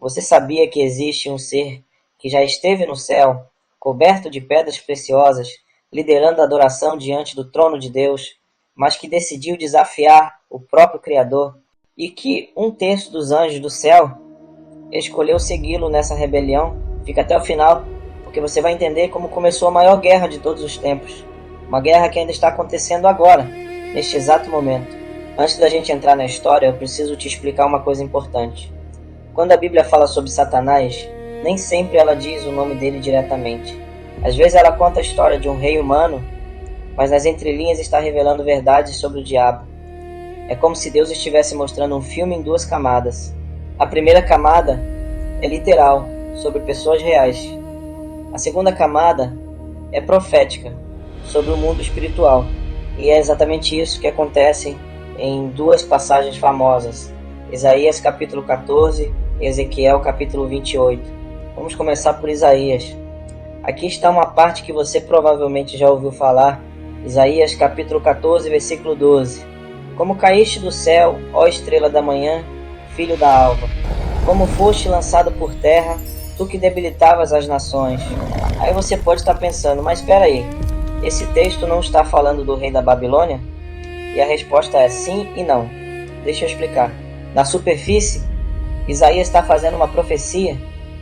Você sabia que existe um ser que já esteve no céu, coberto de pedras preciosas, liderando a adoração diante do trono de Deus, mas que decidiu desafiar o próprio Criador, e que um terço dos anjos do céu escolheu segui-lo nessa rebelião? Fica até o final, porque você vai entender como começou a maior guerra de todos os tempos. Uma guerra que ainda está acontecendo agora, neste exato momento. Antes da gente entrar na história, eu preciso te explicar uma coisa importante. Quando a Bíblia fala sobre Satanás, nem sempre ela diz o nome dele diretamente. Às vezes ela conta a história de um rei humano, mas nas entrelinhas está revelando verdades sobre o diabo. É como se Deus estivesse mostrando um filme em duas camadas. A primeira camada é literal, sobre pessoas reais. A segunda camada é profética, sobre o mundo espiritual. E é exatamente isso que acontece em duas passagens famosas, Isaías capítulo 14 e Ezequiel capítulo 28. Vamos começar por Isaías. Aqui está uma parte que você provavelmente já ouviu falar, Isaías capítulo 14, versículo 12. Como caíste do céu, ó estrela da manhã, filho da alva, como foste lançado por terra, tu que debilitavas as nações. Aí você pode estar pensando, mas espera aí, esse texto não está falando do rei da Babilônia? E a resposta é sim e não. Deixa eu explicar. Na superfície, Isaías está fazendo uma profecia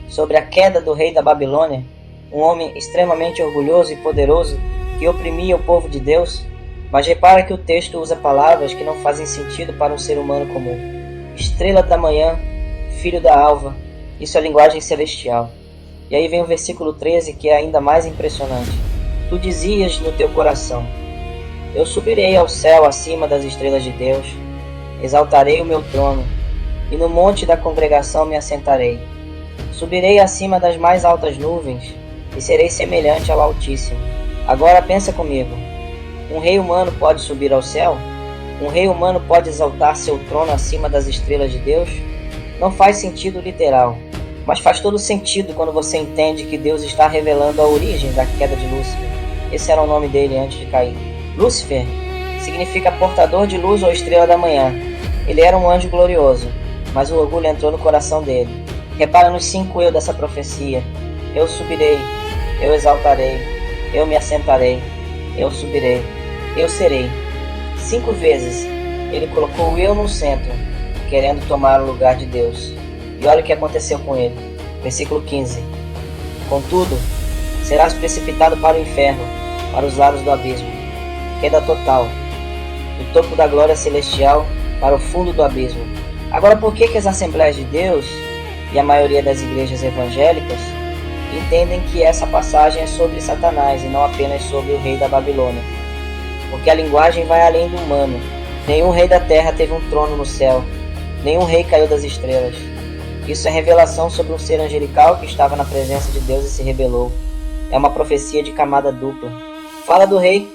sobre a queda do rei da Babilônia, um homem extremamente orgulhoso e poderoso que oprimia o povo de Deus, mas repara que o texto usa palavras que não fazem sentido para um ser humano comum. Estrela da manhã, filho da alva, isso é linguagem celestial. E aí vem o versículo 13, que é ainda mais impressionante. Tu dizias no teu coração, eu subirei ao céu acima das estrelas de Deus, exaltarei o meu trono, e no monte da congregação me assentarei. Subirei acima das mais altas nuvens, e serei semelhante ao Altíssimo. Agora pensa comigo, um rei humano pode subir ao céu? Um rei humano pode exaltar seu trono acima das estrelas de Deus? Não faz sentido literal, mas faz todo sentido quando você entende que Deus está revelando a origem da queda de Lúcifer. Esse era o nome dele antes de cair. Lúcifer significa portador de luz ou estrela da manhã. Ele era um anjo glorioso, mas o orgulho entrou no coração dele. Repara nos 5 eu dessa profecia. Eu subirei, eu exaltarei, eu me assentarei, eu subirei, eu serei. 5 vezes ele colocou o eu no centro, querendo tomar o lugar de Deus. E olha o que aconteceu com ele. Versículo 15. Contudo, serás precipitado para o inferno, para os lados do abismo. Queda total. Do topo da glória celestial para o fundo do abismo. Agora, por que as Assembleias de Deus e a maioria das igrejas evangélicas entendem que essa passagem é sobre Satanás e não apenas sobre o rei da Babilônia? Porque a linguagem vai além do humano. Nenhum rei da terra teve um trono no céu. Nenhum rei caiu das estrelas. Isso é revelação sobre um ser angelical que estava na presença de Deus e se rebelou. É uma profecia de camada dupla. Fala do rei,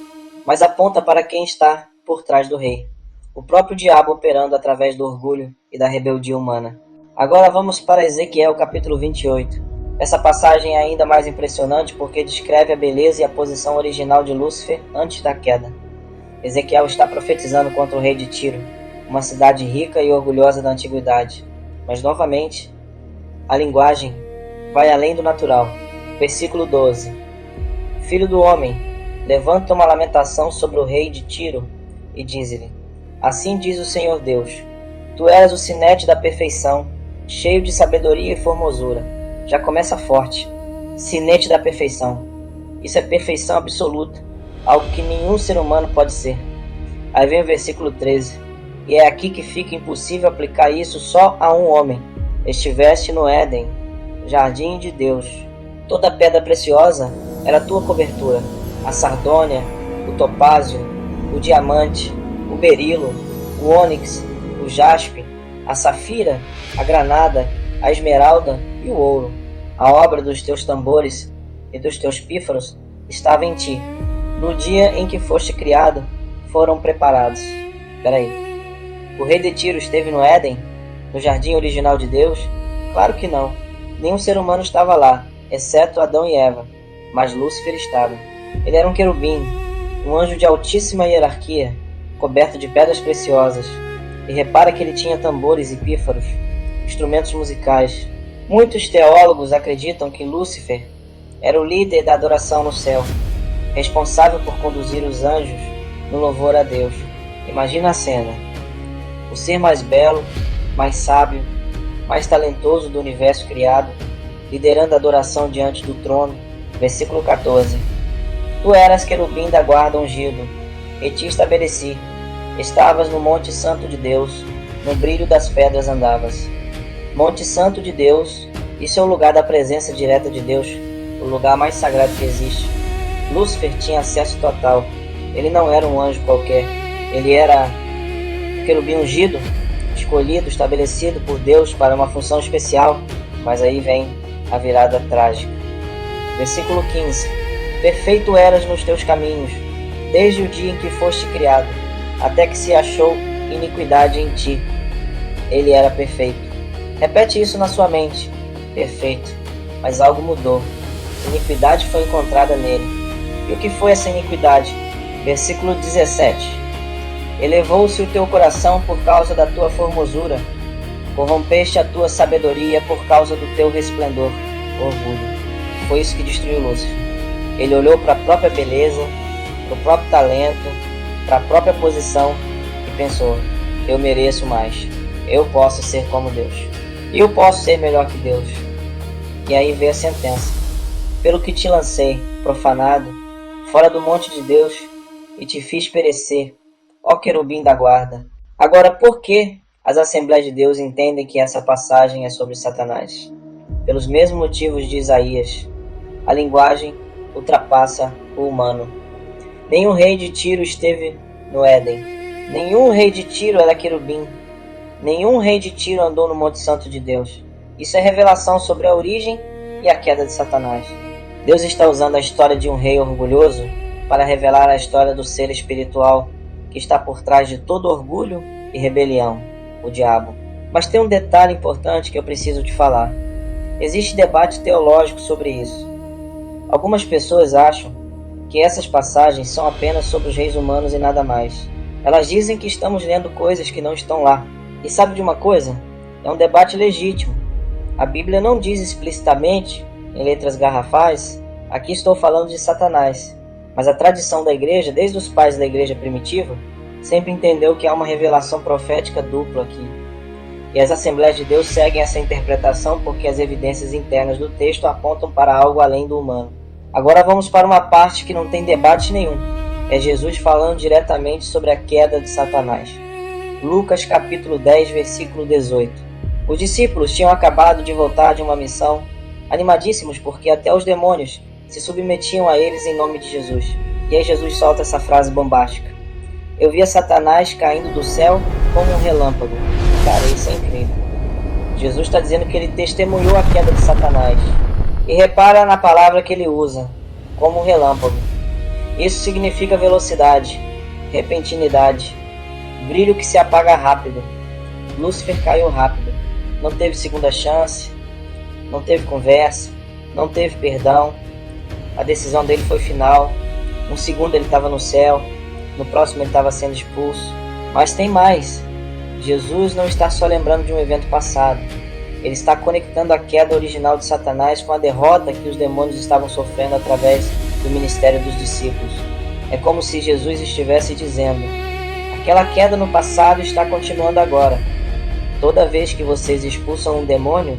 mas aponta para quem está por trás do rei. O próprio diabo operando através do orgulho e da rebeldia humana. Agora vamos para Ezequiel capítulo 28. Essa passagem é ainda mais impressionante porque descreve a beleza e a posição original de Lúcifer antes da queda. Ezequiel está profetizando contra o rei de Tiro, uma cidade rica e orgulhosa da antiguidade. Mas novamente, a linguagem vai além do natural. Versículo 12. Filho do homem, levanta uma lamentação sobre o rei de Tiro e diz-lhe, assim diz o Senhor Deus, tu eras o sinete da perfeição, cheio de sabedoria e formosura. Já começa forte. Sinete da perfeição. Isso é perfeição absoluta, algo que nenhum ser humano pode ser. Aí vem o versículo 13. E é aqui que fica impossível aplicar isso só a um homem. Estiveste no Éden, jardim de Deus. Toda pedra preciosa era tua cobertura. A sardônia, o topázio, o diamante, o berilo, o ônix, o jaspe, a safira, a granada, a esmeralda e o ouro. A obra dos teus tambores e dos teus pífaros estava em ti. No dia em que foste criado, foram preparados. Peraí. O rei de Tiro esteve no Éden, no jardim original de Deus? Claro que não. Nenhum ser humano estava lá, exceto Adão e Eva. Mas Lúcifer estava. Ele era um querubim, um anjo de altíssima hierarquia, coberto de pedras preciosas. E repara que ele tinha tambores e pífaros, instrumentos musicais. Muitos teólogos acreditam que Lúcifer era o líder da adoração no céu, responsável por conduzir os anjos no louvor a Deus. Imagina a cena: o ser mais belo, mais sábio, mais talentoso do universo criado, liderando a adoração diante do trono. Versículo 14. Tu eras querubim da guarda ungido, e te estabeleci. Estavas no Monte Santo de Deus, no brilho das pedras andavas. Monte Santo de Deus, isso é o lugar da presença direta de Deus, o lugar mais sagrado que existe. Lúcifer tinha acesso total. Ele não era um anjo qualquer. Ele era querubim ungido, escolhido, estabelecido por Deus para uma função especial. Mas aí vem a virada trágica. Versículo 15. Perfeito eras nos teus caminhos, desde o dia em que foste criado, até que se achou iniquidade em ti. Ele era perfeito. Repete isso na sua mente. Perfeito. Mas algo mudou. Iniquidade foi encontrada nele. E o que foi essa iniquidade? Versículo 17. Elevou-se o teu coração por causa da tua formosura. Corrompeste a tua sabedoria por causa do teu resplendor. Orgulho. Foi isso que destruiu Lúcifer. Ele olhou para a própria beleza, para o próprio talento, para a própria posição e pensou: eu mereço mais. Eu posso ser como Deus. Eu posso ser melhor que Deus. E aí veio a sentença: pelo que te lancei, profanado, fora do monte de Deus, e te fiz perecer, ó querubim da guarda. Agora, por que as Assembleias de Deus entendem que essa passagem é sobre Satanás? Pelos mesmos motivos de Isaías. A linguagem ultrapassa o humano. Nenhum rei de Tiro esteve no Éden. Nenhum rei de Tiro era querubim. Nenhum rei de Tiro andou no Monte Santo de Deus. Isso é revelação sobre a origem e a queda de Satanás. Deus está usando a história de um rei orgulhoso para revelar a história do ser espiritual que está por trás de todo orgulho e rebelião, o diabo. Mas tem um detalhe importante que eu preciso te falar. Existe debate teológico sobre isso. Algumas pessoas acham que essas passagens são apenas sobre os reis humanos e nada mais. Elas dizem que estamos lendo coisas que não estão lá. E sabe de uma coisa? É um debate legítimo. A Bíblia não diz explicitamente, em letras garrafais, aqui estou falando de Satanás. Mas a tradição da igreja, desde os pais da igreja primitiva, sempre entendeu que há uma revelação profética dupla aqui. E as Assembleias de Deus seguem essa interpretação porque as evidências internas do texto apontam para algo além do humano. Agora vamos para uma parte que não tem debate nenhum. É Jesus falando diretamente sobre a queda de Satanás. Lucas capítulo 10, versículo 18. Os discípulos tinham acabado de voltar de uma missão, animadíssimos porque até os demônios se submetiam a eles em nome de Jesus. E aí Jesus solta essa frase bombástica: eu via Satanás caindo do céu como um relâmpago. Cara, isso é incrível. Jesus está dizendo que ele testemunhou a queda de Satanás. E repara na palavra que ele usa, como um relâmpago. Isso significa velocidade, repentinidade, brilho que se apaga rápido. Lúcifer caiu rápido. Não teve segunda chance, não teve conversa, não teve perdão. A decisão dele foi final. No segundo ele estava no céu, no próximo ele estava sendo expulso. Mas tem mais. Jesus não está só lembrando de um evento passado. Ele está conectando a queda original de Satanás com a derrota que os demônios estavam sofrendo através do ministério dos discípulos. É como se Jesus estivesse dizendo: aquela queda no passado está continuando agora. Toda vez que vocês expulsam um demônio,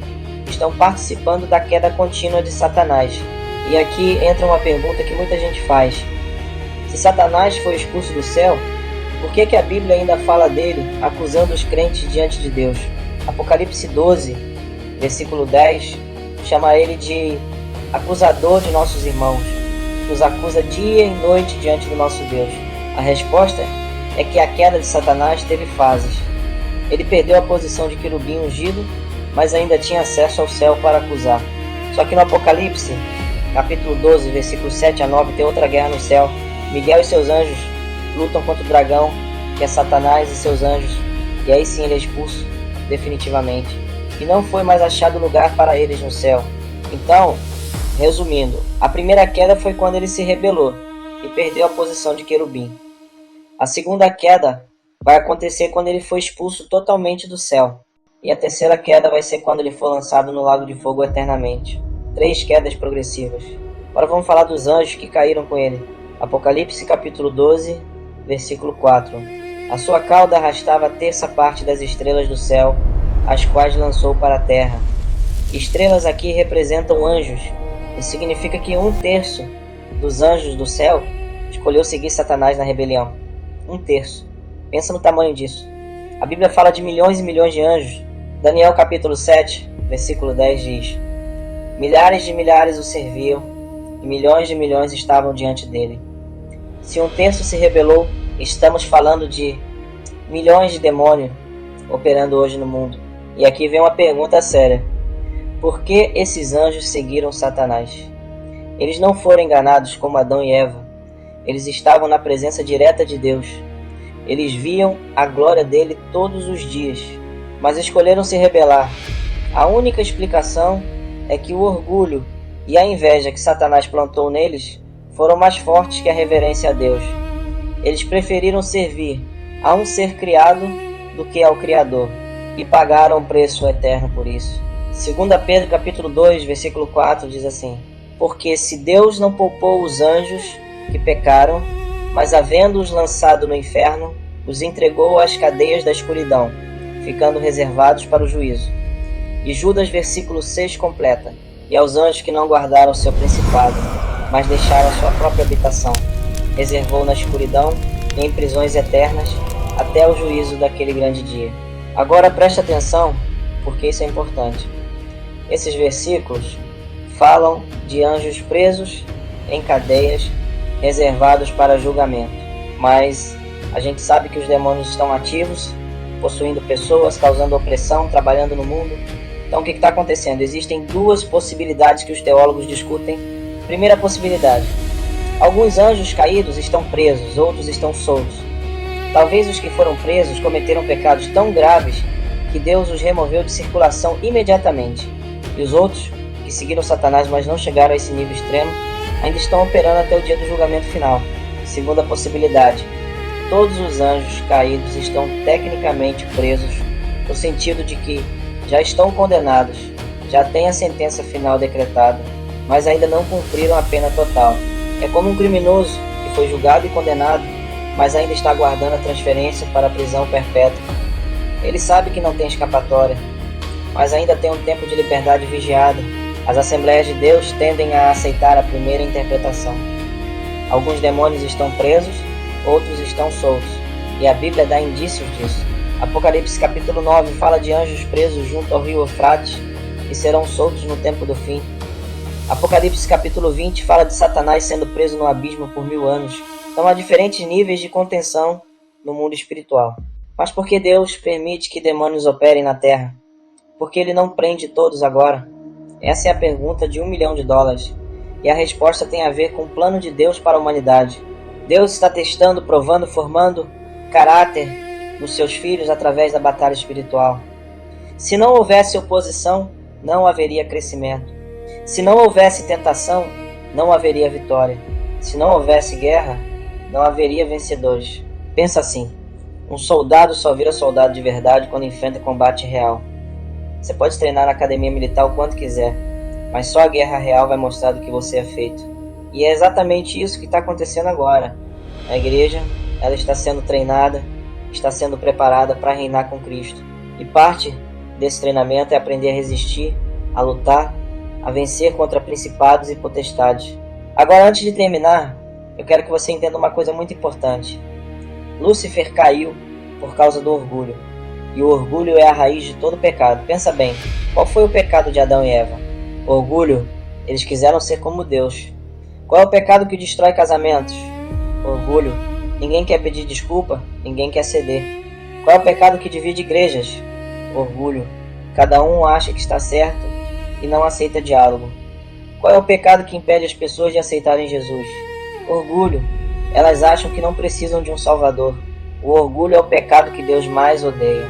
estão participando da queda contínua de Satanás. E aqui entra uma pergunta que muita gente faz: se Satanás foi expulso do céu, por que a Bíblia ainda fala dele, acusando os crentes diante de Deus? Apocalipse 12, versículo 10, chama ele de acusador de nossos irmãos, nos acusa dia e noite diante do nosso Deus. A resposta é que a queda de Satanás teve fases. Ele perdeu a posição de querubim ungido, mas ainda tinha acesso ao céu para acusar. Só que no Apocalipse, capítulo 12, versículos 7 a 9, tem outra guerra no céu. Miguel e seus anjos lutam contra o dragão, que é Satanás, e seus anjos, e aí sim ele é expulso definitivamente. E não foi mais achado lugar para eles no céu. Então, resumindo, a primeira queda foi quando ele se rebelou e perdeu a posição de querubim. A segunda queda vai acontecer quando ele foi expulso totalmente do céu. E a terceira queda vai ser quando ele for lançado no lago de fogo eternamente. 3 quedas progressivas. Agora vamos falar dos anjos que caíram com ele. Apocalipse capítulo 12, versículo 4. A sua cauda arrastava a terça parte das estrelas do céu, as quais lançou para a terra. Estrelas aqui representam anjos. Isso significa que 1/3 dos anjos do céu escolheu seguir Satanás na rebelião. 1/3. Pensa no tamanho disso. A Bíblia fala de milhões e milhões de anjos. Daniel capítulo 7, versículo 10 diz: milhares de milhares o serviam, e milhões de milhões estavam diante dele. Se 1/3 se rebelou, estamos falando de milhões de demônios operando hoje no mundo. E aqui vem uma pergunta séria. Por que esses anjos seguiram Satanás? Eles não foram enganados como Adão e Eva. Eles estavam na presença direta de Deus. Eles viam a glória dele todos os dias, mas escolheram se rebelar. A única explicação é que o orgulho e a inveja que Satanás plantou neles foram mais fortes que a reverência a Deus. Eles preferiram servir a um ser criado do que ao Criador, e pagaram um preço eterno por isso. 2 Pedro capítulo 2, versículo 4 diz assim: porque se Deus não poupou os anjos que pecaram, mas havendo-os lançado no inferno, os entregou às cadeias da escuridão, ficando reservados para o juízo. E Judas versículo 6 completa: e aos anjos que não guardaram seu principado, mas deixaram sua própria habitação, reservou na escuridão e em prisões eternas, até o juízo daquele grande dia. Agora preste atenção, porque isso é importante. Esses versículos falam de anjos presos em cadeias, reservados para julgamento. Mas a gente sabe que os demônios estão ativos, possuindo pessoas, causando opressão, trabalhando no mundo. Então o que está acontecendo? Existem 2 possibilidades que os teólogos discutem. Primeira possibilidade: alguns anjos caídos estão presos, outros estão soltos. Talvez os que foram presos cometeram pecados tão graves que Deus os removeu de circulação imediatamente. E os outros, que seguiram Satanás, mas não chegaram a esse nível extremo, ainda estão operando até o dia do julgamento final. Segunda possibilidade: todos os anjos caídos estão tecnicamente presos, no sentido de que já estão condenados, já têm a sentença final decretada, mas ainda não cumpriram a pena total. É como um criminoso que foi julgado e condenado, mas ainda está aguardando a transferência para a prisão perpétua. Ele sabe que não tem escapatória, mas ainda tem um tempo de liberdade vigiada. As Assembleias de Deus tendem a aceitar a primeira interpretação. Alguns demônios estão presos, outros estão soltos, e a Bíblia dá indícios disso. Apocalipse capítulo 9 fala de anjos presos junto ao rio Eufrates, que serão soltos no tempo do fim. Apocalipse capítulo 20 fala de Satanás sendo preso no abismo por 1000 anos. Então há diferentes níveis de contenção no mundo espiritual. Mas por que Deus permite que demônios operem na terra? Por que ele não prende todos agora? Essa é a pergunta de $1 milhão. E a resposta tem a ver com o plano de Deus para a humanidade. Deus está testando, provando, formando caráter nos seus filhos através da batalha espiritual. Se não houvesse oposição, não haveria crescimento. Se não houvesse tentação, não haveria vitória. Se não houvesse guerra, não haveria vencedores. Pensa assim: um soldado só vira soldado de verdade quando enfrenta combate real. Você pode treinar na academia militar o quanto quiser, mas só a guerra real vai mostrar do que você é feito. E é exatamente isso que está acontecendo agora. A igreja, ela está sendo treinada, está sendo preparada para reinar com Cristo. E parte desse treinamento é aprender a resistir, a lutar, a vencer contra principados e potestades. Agora, antes de terminar, eu quero que você entenda uma coisa muito importante. Lúcifer caiu por causa do orgulho. E o orgulho é a raiz de todo pecado. Pensa bem, qual foi o pecado de Adão e Eva? Orgulho. Eles quiseram ser como Deus. Qual é o pecado que destrói casamentos? Orgulho. Ninguém quer pedir desculpa, ninguém quer ceder. Qual é o pecado que divide igrejas? Orgulho. Cada um acha que está certo e não aceita diálogo. Qual é o pecado que impede as pessoas de aceitarem Jesus? Orgulho. Elas acham que não precisam de um Salvador. O orgulho é o pecado que Deus mais odeia.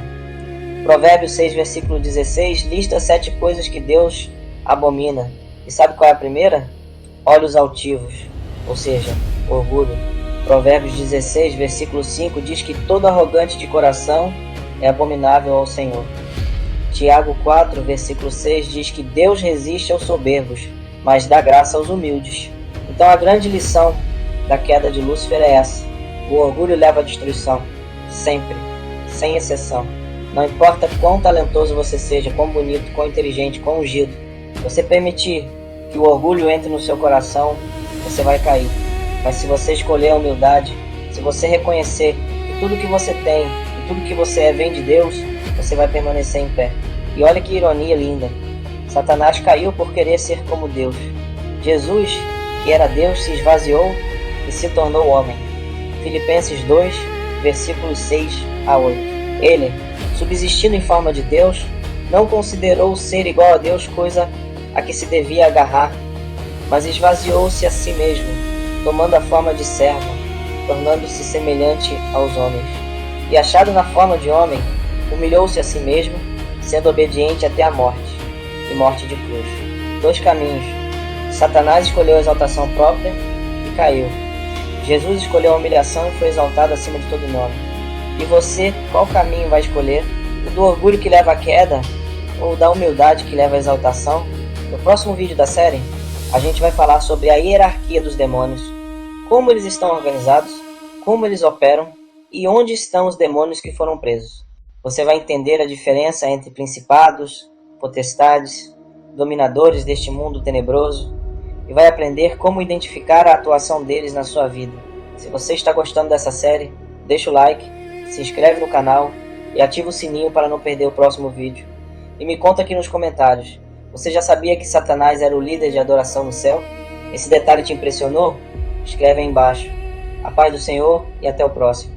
Provérbios 6, versículo 16, lista 7 coisas que Deus abomina. E sabe qual é a primeira? Olhos altivos, ou seja, orgulho. Provérbios 16, versículo 5 diz que todo arrogante de coração é abominável ao Senhor. Tiago 4, versículo 6 diz que Deus resiste aos soberbos, mas dá graça aos humildes. Então a grande lição da queda de Lúcifer é essa: o orgulho leva à destruição, sempre, sem exceção. Não importa quão talentoso você seja, quão bonito, quão inteligente, quão ungido, se você permitir que o orgulho entre no seu coração, você vai cair. Mas se você escolher a humildade, se você reconhecer que tudo que você tem e tudo que você é vem de Deus, você vai permanecer em pé. E olha que ironia linda. Satanás caiu por querer ser como Deus. Jesus, que era Deus, se esvaziou e se tornou homem. Filipenses 2, versículos 6 a 8. Ele, subsistindo em forma de Deus, não considerou ser igual a Deus coisa a que se devia agarrar, mas esvaziou-se a si mesmo, tomando a forma de servo, tornando-se semelhante aos homens. E achado na forma de homem, humilhou-se a si mesmo, sendo obediente até a morte, e morte de cruz. 2 caminhos. Satanás escolheu a exaltação própria e caiu. Jesus escolheu a humilhação e foi exaltado acima de todo nome. E você, qual caminho vai escolher? O do orgulho que leva à queda? Ou da humildade que leva à exaltação? No próximo vídeo da série, a gente vai falar sobre a hierarquia dos demônios, como eles estão organizados, como eles operam e onde estão os demônios que foram presos. Você vai entender a diferença entre principados, potestades, dominadores deste mundo tenebroso e vai aprender como identificar a atuação deles na sua vida. Se você está gostando dessa série, deixa o like, se inscreve no canal e ativa o sininho para não perder o próximo vídeo. E me conta aqui nos comentários, você já sabia que Satanás era o líder de adoração no céu? Esse detalhe te impressionou? Escreve aí embaixo. A paz do Senhor e até o próximo.